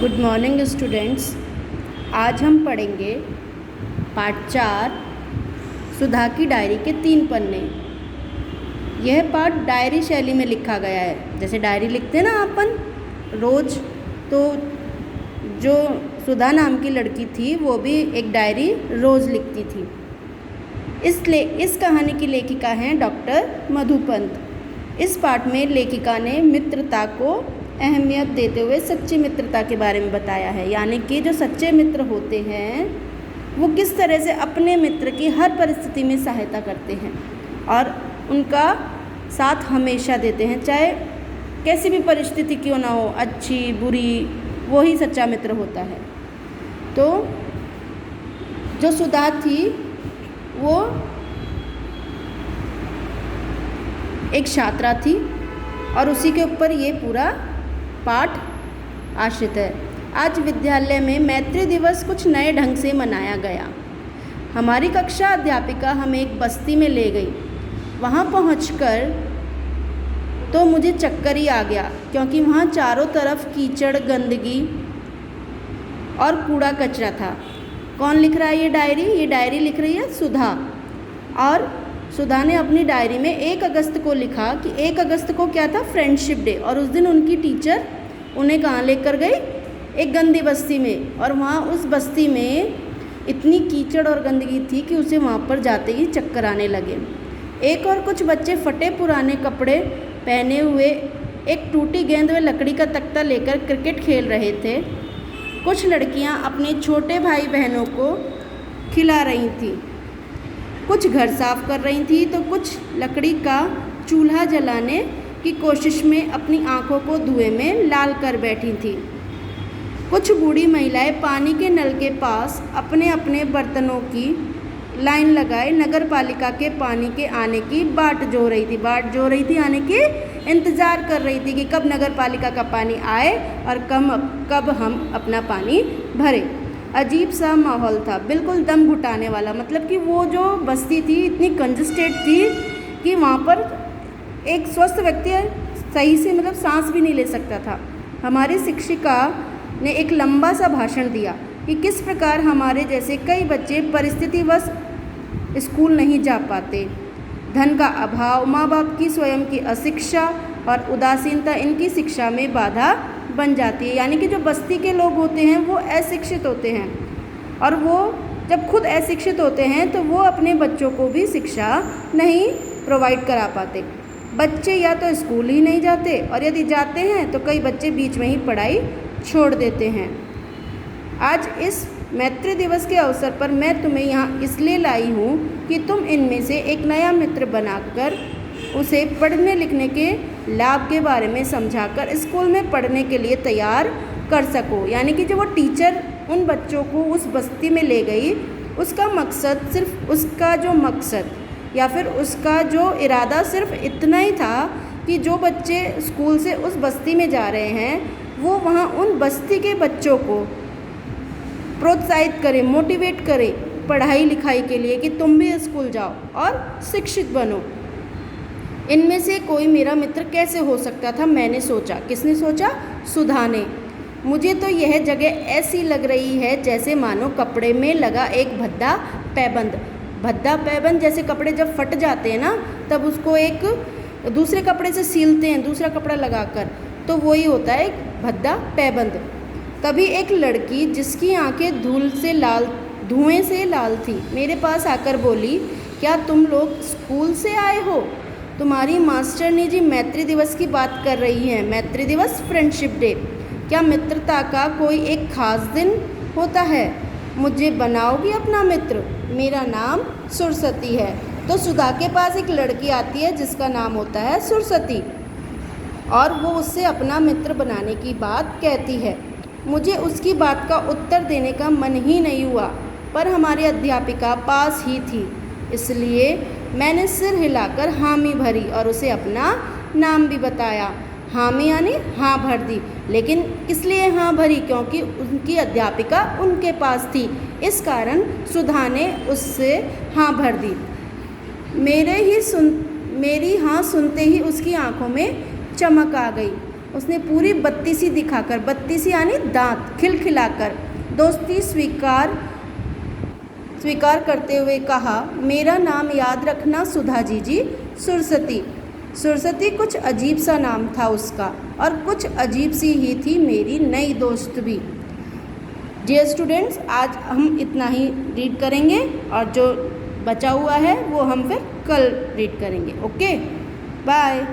Good morning students. आज हम पढ़ेंगे पाठ 4 सुधा की डायरी के 3 पन्ने। यह पाठ डायरी शैली में लिखा गया है। जैसे डायरी लिखते हैं ना अपन रोज़, तो जो सुधा नाम की लड़की थी वो भी एक डायरी रोज़ लिखती थी। इस कहानी की लेखिका हैं डॉक्टर मधुपंत। इस पाठ में लेखिका ने मित्रता को अहमियत देते हुए सच्ची मित्रता के बारे में बताया है। यानी कि जो सच्चे मित्र होते हैं वो किस तरह से अपने मित्र की हर परिस्थिति में सहायता करते हैं और उनका साथ हमेशा देते हैं, चाहे कैसी भी परिस्थिति क्यों ना हो, अच्छी बुरी, वो ही सच्चा मित्र होता है। तो जो सुधा थी वो एक छात्रा थी और उसी के ऊपर ये पूरा पाठ आश्रित है। आज विद्यालय में मैत्री दिवस कुछ नए ढंग से मनाया गया। हमारी कक्षा अध्यापिका हमें एक बस्ती में ले गई। वहाँ पहुंचकर तो मुझे चक्कर ही आ गया, क्योंकि वहाँ चारों तरफ कीचड़, गंदगी और कूड़ा कचरा था। कौन लिख रहा है ये डायरी? ये डायरी लिख रही है सुधा। और सुधा ने अपनी डायरी में 1 अगस्त को लिखा कि 1 अगस्त को क्या था? Friendship day. और उस दिन उनकी टीचर उन्हें कहाँ लेकर गई? एक गंदी बस्ती में। और वहाँ उस बस्ती में इतनी कीचड़ और गंदगी थी कि उसे वहाँ पर जाते ही चक्कर आने लगे। एक और कुछ बच्चे फटे पुराने कपड़े पहने हुए एक टूटी गेंद व लकड़ी का तख्ता लेकर क्रिकेट खेल रहे थे। कुछ लड़कियाँ अपने छोटे भाई बहनों को खिला रही थीं, कुछ घर साफ कर रही थी, तो कुछ लकड़ी का चूल्हा जलाने की कोशिश में अपनी आंखों को धुएं में लाल कर बैठी थी। कुछ बूढ़ी महिलाएं पानी के नल के पास अपने अपने बर्तनों की लाइन लगाए नगर पालिका के पानी के आने की बाट जो रही थी आने के इंतज़ार कर रही थी कि कब नगर पालिका का पानी आए और कब हम अपना पानी भरें। अजीब सा माहौल था, बिल्कुल दम घुटाने वाला। मतलब कि वो जो बस्ती थी इतनी कंजस्टेड थी कि वहाँ पर एक स्वस्थ व्यक्ति सही से सांस भी नहीं ले सकता था। हमारी शिक्षिका ने एक लंबा सा भाषण दिया कि किस प्रकार हमारे जैसे कई बच्चे परिस्थितिवश स्कूल नहीं जा पाते। धन का अभाव, माँ बाप की स्वयं की अशिक्षा और उदासीनता इनकी शिक्षा में बाधा बन जाती है। यानी कि जो बस्ती के लोग होते हैं वो अशिक्षित होते हैं, और वो जब खुद अशिक्षित होते हैं तो वो अपने बच्चों को भी शिक्षा नहीं प्रोवाइड करा पाते। बच्चे या तो स्कूल ही नहीं जाते, और यदि जाते हैं तो कई बच्चे बीच में ही पढ़ाई छोड़ देते हैं। आज इस मैत्री दिवस के अवसर पर मैं तुम्हें यहाँ इसलिए लाई हूँ कि तुम इनमें से एक नया मित्र बनाकर उसे पढ़ने लिखने के लाभ के बारे में समझाकर स्कूल में पढ़ने के लिए तैयार कर सको। यानी कि जब वो टीचर उन बच्चों को उस बस्ती में ले गई, उसका मकसद सिर्फ उसका जो मकसद या फिर उसका जो इरादा सिर्फ इतना ही था कि जो बच्चे स्कूल से उस बस्ती में जा रहे हैं वो वहाँ उन बस्ती के बच्चों को प्रोत्साहित करें, मोटिवेट करें पढ़ाई लिखाई के लिए कि तुम भी स्कूल जाओ और शिक्षित बनो। इनमें से कोई मेरा मित्र कैसे हो सकता था? मैंने सोचा। किसने सोचा? सुधा ने। मुझे तो यह जगह ऐसी लग रही है जैसे मानो कपड़े में लगा एक भद्दा पैबंद। जैसे कपड़े जब फट जाते हैं ना तब उसको एक दूसरे कपड़े से सीलते हैं, दूसरा कपड़ा लगाकर, तो वही होता है एक भद्दा पैबंद। तभी एक लड़की जिसकी आंखें धुएं से लाल थी मेरे पास आकर बोली, क्या तुम लोग स्कूल से आए हो? तुम्हारी मास्टरनी जी मैत्री दिवस की बात कर रही हैं। मैत्री दिवस, फ्रेंडशिप डे। क्या मित्रता का कोई एक खास दिन होता है? मुझे बनाओगी अपना मित्र? मेरा नाम सुरसती है। तो सुधा के पास एक लड़की आती है जिसका नाम होता है सुरसती, और वो उससे अपना मित्र बनाने की बात कहती है। मुझे उसकी बात का उत्तर देने का मन ही नहीं हुआ, पर हमारी अध्यापिका पास ही थी, इसलिए मैंने सिर हिलाकर हामी भरी और उसे अपना नाम भी बताया। हामी यानी हाँ भर दी। लेकिन किस लिए हाँ भरी? क्योंकि उनकी अध्यापिका उनके पास थी, इस कारण सुधा ने उससे हाँ भर दी। मेरी हाँ सुनते ही उसकी आंखों में चमक आ गई। उसने पूरी बत्तीसी दिखाकर, बत्तीसी यानी दांत खिलखिलाकर दोस्ती स्वीकार करते हुए कहा, मेरा नाम याद रखना सुधा जी। सुरसती कुछ अजीब सा नाम था उसका, और कुछ अजीब सी ही थी मेरी नई दोस्त भी। डियर स्टूडेंट्स, आज हम इतना ही रीड करेंगे और जो बचा हुआ है वो हम फिर कल रीड करेंगे। Okay, bye.